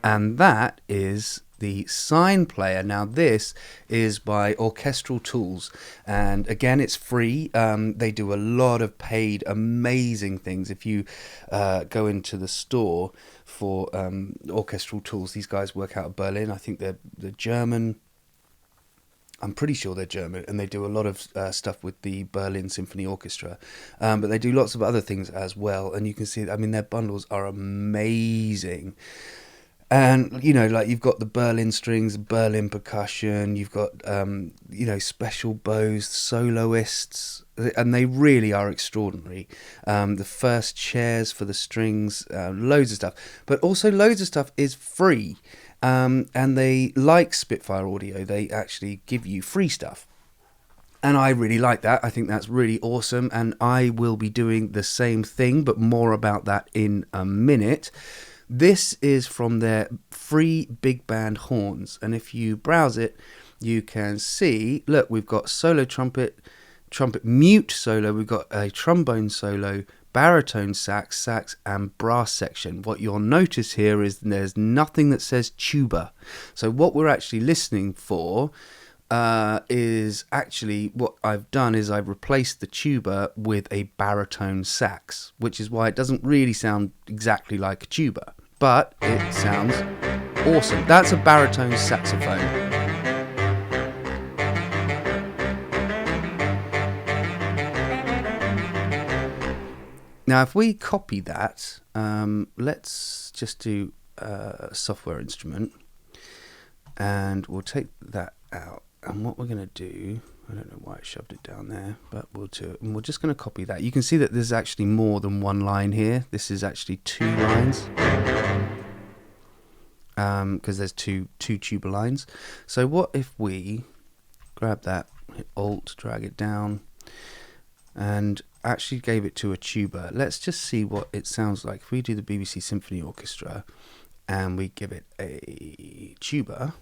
and that is the Sign Player. Now this is by Orchestral Tools, and again it's free. They do a lot of paid amazing things. If you go into the store for Orchestral Tools, these guys work out of Berlin. I think they're German. I'm pretty sure they're German, and they do a lot of stuff with the Berlin Symphony Orchestra, but they do lots of other things as well. And you can see, I mean, their bundles are amazing. And, you know, like you've got the Berlin strings, Berlin percussion, you've got, you know, special bows, soloists, and they really are extraordinary. The first chairs for the strings, loads of stuff. But also loads of stuff is free. And they, like Spitfire Audio, they actually give you free stuff. And I really like that. I think that's really awesome. And I will be doing the same thing, but more about that in a minute. This is from their free big band horns, and if you browse it, you can see, look, we've got solo trumpet mute solo, we've got a trombone solo, baritone sax, and brass section. What you'll notice here is there's nothing that says tuba. So what we're actually listening for is actually, what I've done is I've replaced the tuba with a baritone sax, which is why it doesn't really sound exactly like a tuba, but it sounds awesome. That's a baritone saxophone. Now if we copy that, let's just do a software instrument, and we'll take that out. And what we're going to do, I don't know why I shoved it down there, but we'll do it. And we're just going to copy that. You can see that there's actually more than one line here. This is actually 2 lines, because there's two tuba lines. So what if we grab that, hit Alt, drag it down, and actually gave it to a tuba. Let's just see what it sounds like. If we do the BBC Symphony Orchestra and we give it a tuba,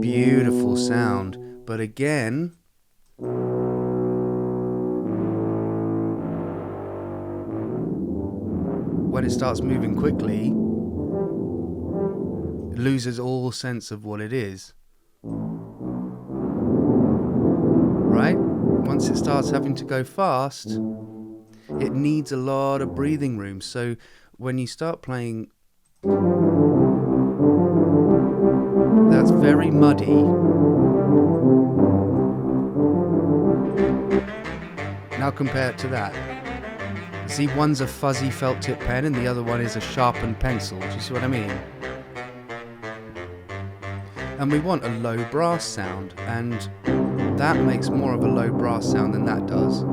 beautiful sound. But again, when it starts moving quickly, it loses all sense of what it is. Right? Once it starts having to go fast, it needs a lot of breathing room. So when you start playing, that's very muddy. Now compare it to that. See, one's a fuzzy felt tip pen and the other one is a sharpened pencil. Do you see what I mean? And we want a low brass sound, and that makes more of a low brass sound than that does.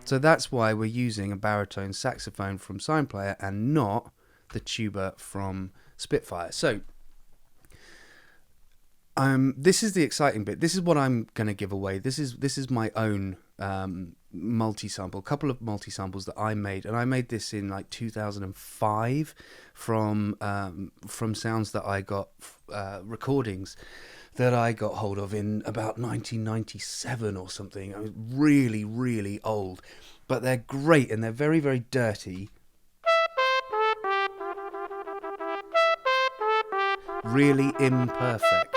So that's why we're using a baritone saxophone from Sign Player and not the tuba from Spitfire. So this is the exciting bit. This is what I'm going to give away. This is my own multi-sample, couple of multi-samples that I made, and I made this in like 2005 from sounds that I got, recordings that I got hold of in about 1997 or something. I was really, really old, but they're great and they're very, very dirty. Really imperfect.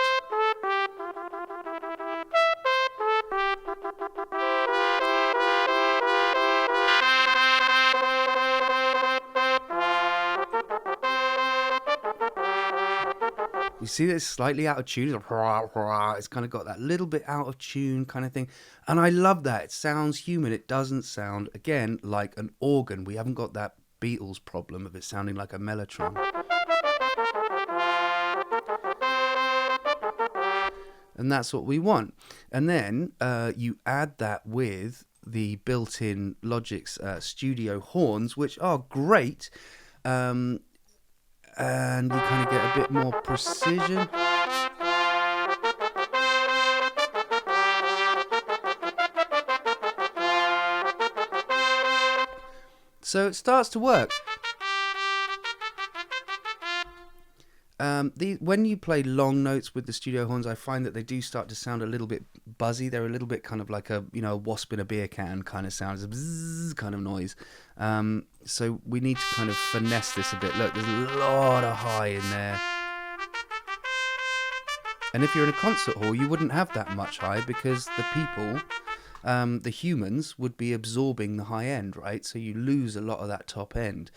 You see that it's slightly out of tune. It's kind of got that little bit out of tune kind of thing. And I love that. It sounds human. It doesn't sound, again, like an organ. We haven't got that Beatles problem of it sounding like a mellotron. And that's what we want. And then you add that with the built-in Logic's studio horns, which are great. And you kind of get a bit more precision. So it starts to work. When you play long notes with the studio horns, I find that they do start to sound a little bit buzzy. They're a little bit kind of like a wasp in a beer can kind of sound. It's a bzzz kind of noise. So we need to kind of finesse this a bit. Look, there's a lot of high in there. And if you're in a concert hall, you wouldn't have that much high because the people, the humans, would be absorbing the high end, right? So you lose a lot of that top end.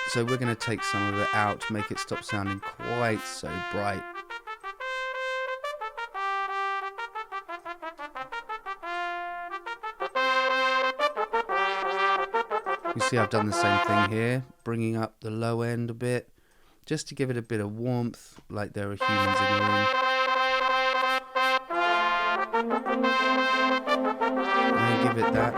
So we're going to take some of it out to make it stop sounding quite so bright. You see I've done the same thing here, bringing up the low end a bit, just to give it a bit of warmth, like there are humans in the room. And then give it that.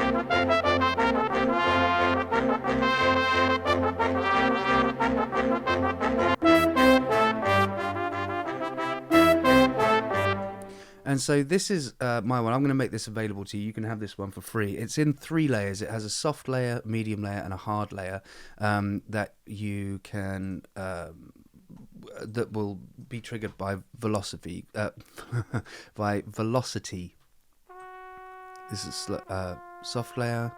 And so this is my one. I'm going to make this available to you. You can have this one for free. It's in 3 layers. It has a soft layer, medium layer, and a hard layer that you can that will be triggered by velocity. By velocity. This is soft layer,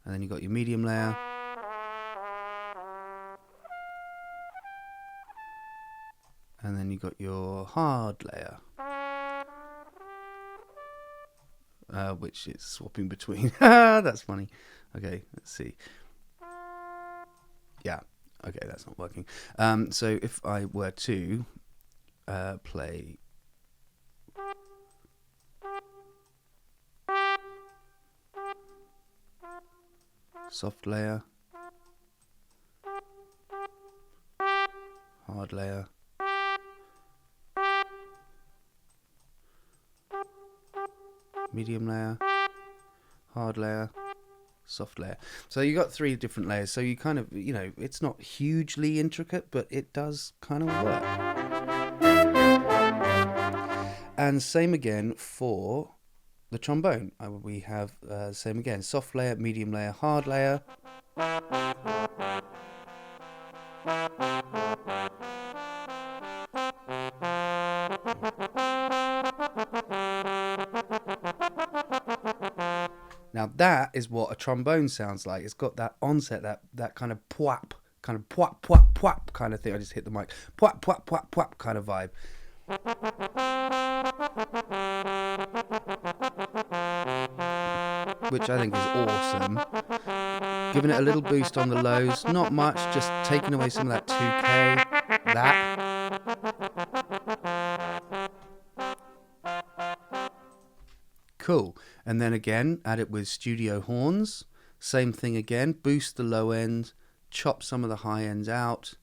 and then you got your medium layer. And then you got your hard layer, which is swapping between. That's funny. Okay, let's see. Yeah, okay, that's not working. So if I were to play soft layer, hard layer, medium layer, hard layer, soft layer. So you got 3 different layers. So you kind of, it's not hugely intricate, but it does kind of work. And same again for the trombone. We have same again, soft layer, medium layer, hard layer. Now that is what a trombone sounds like. It's got that onset, that kind of pwap, pwap, pwap kind of thing. I just hit the mic. Pwap, pwap, pwap, pwap kind of vibe. Which I think is awesome. Giving it a little boost on the lows. Not much, just taking away some of that 2K. That. Cool. And then again, add it with studio horns. Same thing again. Boost the low end, chop some of the high ends out,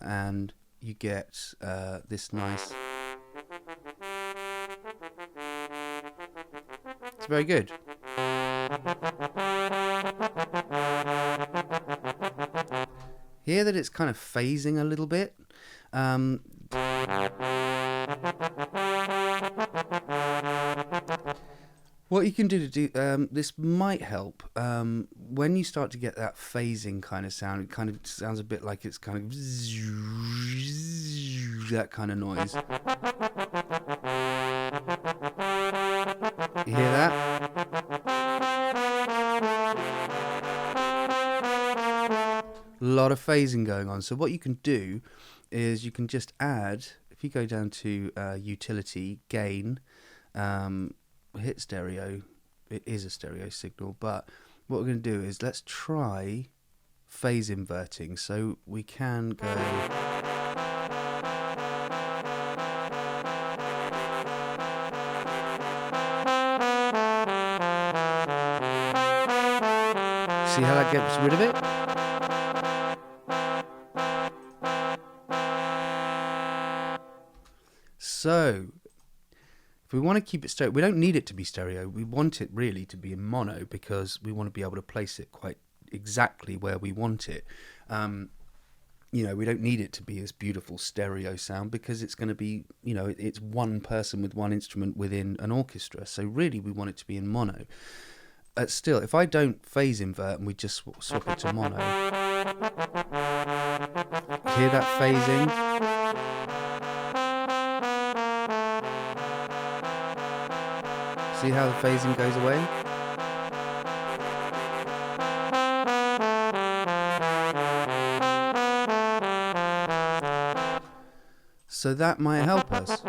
and you get this nice. It's very good. Hear that it's kind of phasing a little bit. What you can do to do this might help when you start to get that phasing kind of sound. It kind of sounds a bit like it's kind of that kind of noise. You hear that? A lot of phasing going on. So what you can do is you can just add, if you go down to utility, gain, hit stereo. It is a stereo signal, but what we're going to do is let's try phase inverting. So we can go. See how that gets rid of it? So if we want to keep it stereo, we don't need it to be stereo. We want it really to be in mono because we want to be able to place it quite exactly where we want it. We don't need it to be this beautiful stereo sound because it's going to be, it's one person with one instrument within an orchestra. So really we want it to be in mono. still, if I don't phase invert and we just swap it to mono, hear that phasing? See how the phasing goes away? So that might help us.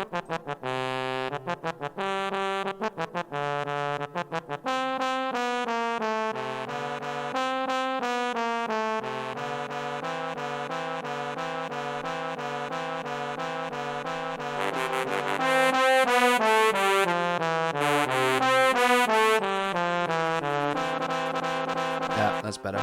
Yeah, that's better.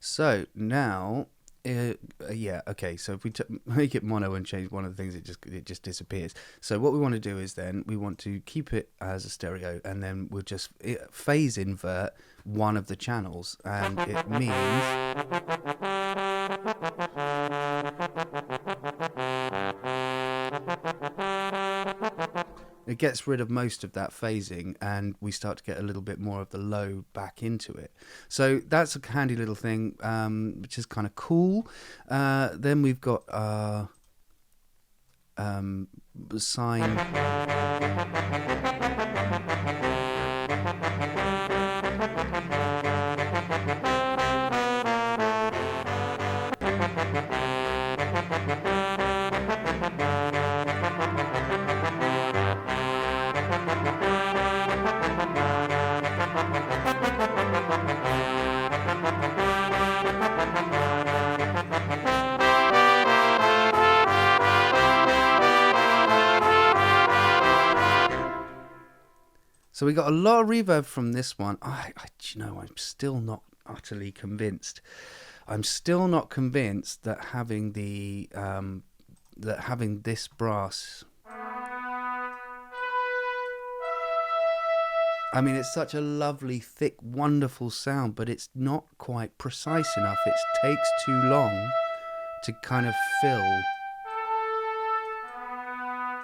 So now, yeah, okay. So if we make it mono and change one of the things, it just disappears. So what we want to do is then we want to keep it as a stereo, and then we'll just phase invert one of the channels, and it means. It gets rid of most of that phasing, and we start to get a little bit more of the low back into it. So that's a handy little thing, which is kind of cool. Then we've got our sine. So we got a lot of reverb from this one. I'm still not utterly convinced. I'm still not convinced that having this brass. I mean, it's such a lovely, thick, wonderful sound, but it's not quite precise enough. It takes too long to kind of fill.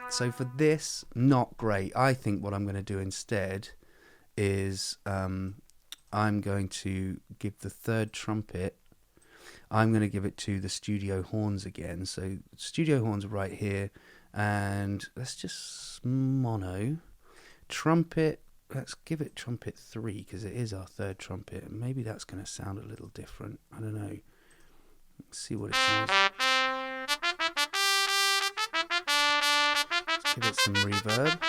So for this, not great. I think what I'm going to do instead is I'm going to give the third trumpet, I'm going to give it to the studio horns again. So studio horns are right here, and let's just mono. Trumpet, let's give it trumpet 3 because it is our third trumpet. Maybe that's going to sound a little different. I don't know. Let's see what it sounds like. Give it some reverb.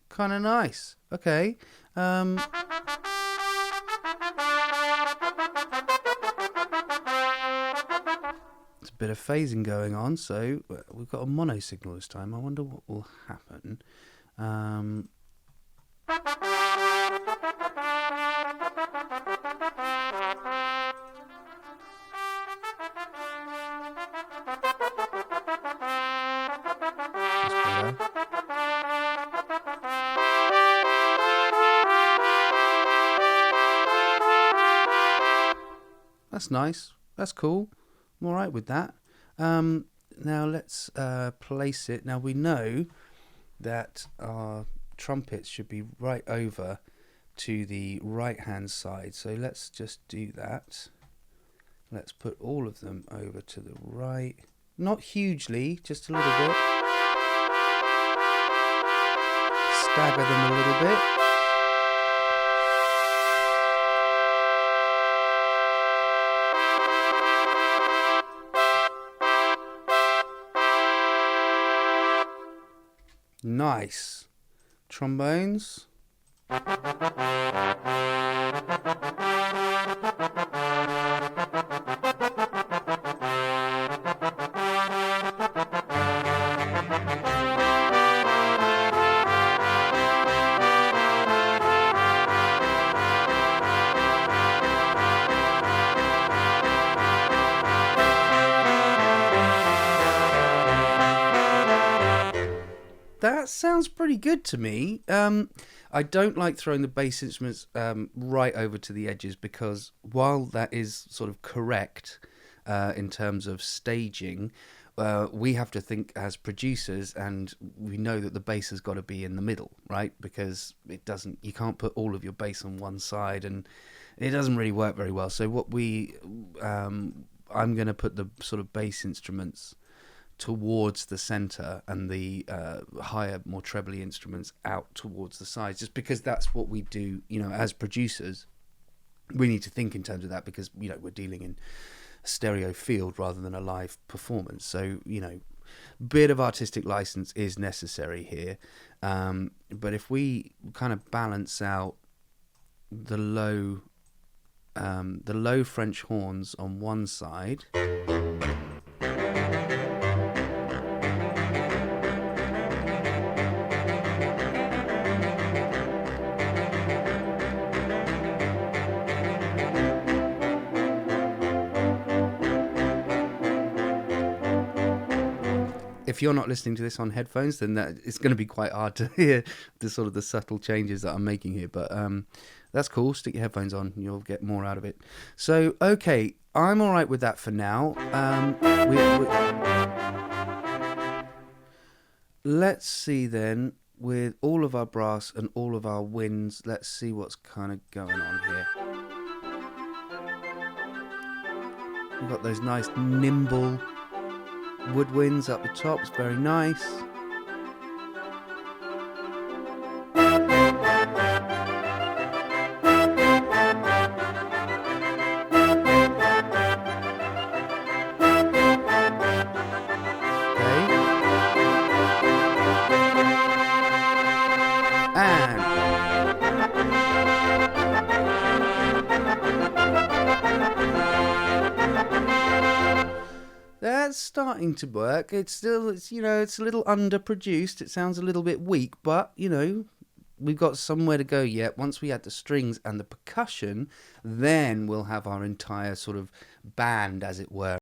Kind of nice. Okay. Bit of phasing going on, so we've got a mono signal this time. I wonder what will happen. That's nice. That's cool. I'm alright with that. Now let's place it. Now we know that our trumpets should be right over to the right hand side. So let's just do that. Let's put all of them over to the right. Not hugely, just a little bit. Stagger them a little bit. Nice. Trombones. That sounds pretty good to me. I don't like throwing the bass instruments right over to the edges, because while that is sort of correct in terms of staging, we have to think as producers, and we know that the bass has got to be in the middle, right? Because you can't put all of your bass on one side, and it doesn't really work very well. So I'm going to put the sort of bass instruments towards the center, and the higher, more trebly instruments out towards the sides, just because that's what we do, as producers. We need to think in terms of that, because we're dealing in a stereo field rather than a live performance. So bit of artistic license is necessary here, but if we kind of balance out the low French horns on one side, if you're not listening to this on headphones, then it's going to be quite hard to hear the subtle changes that I'm making here. But that's cool. Stick your headphones on, you'll get more out of it. So, okay, I'm all right with that for now. Let's see then, with all of our brass and all of our winds, let's see what's kind of going on here. We've got those nice nimble woodwinds up the top. It's very nice. Okay. And that's starting to work. It's a little underproduced. It sounds a little bit weak, but we've got somewhere to go yet. Once we add the strings and the percussion, then we'll have our entire sort of band, as it were.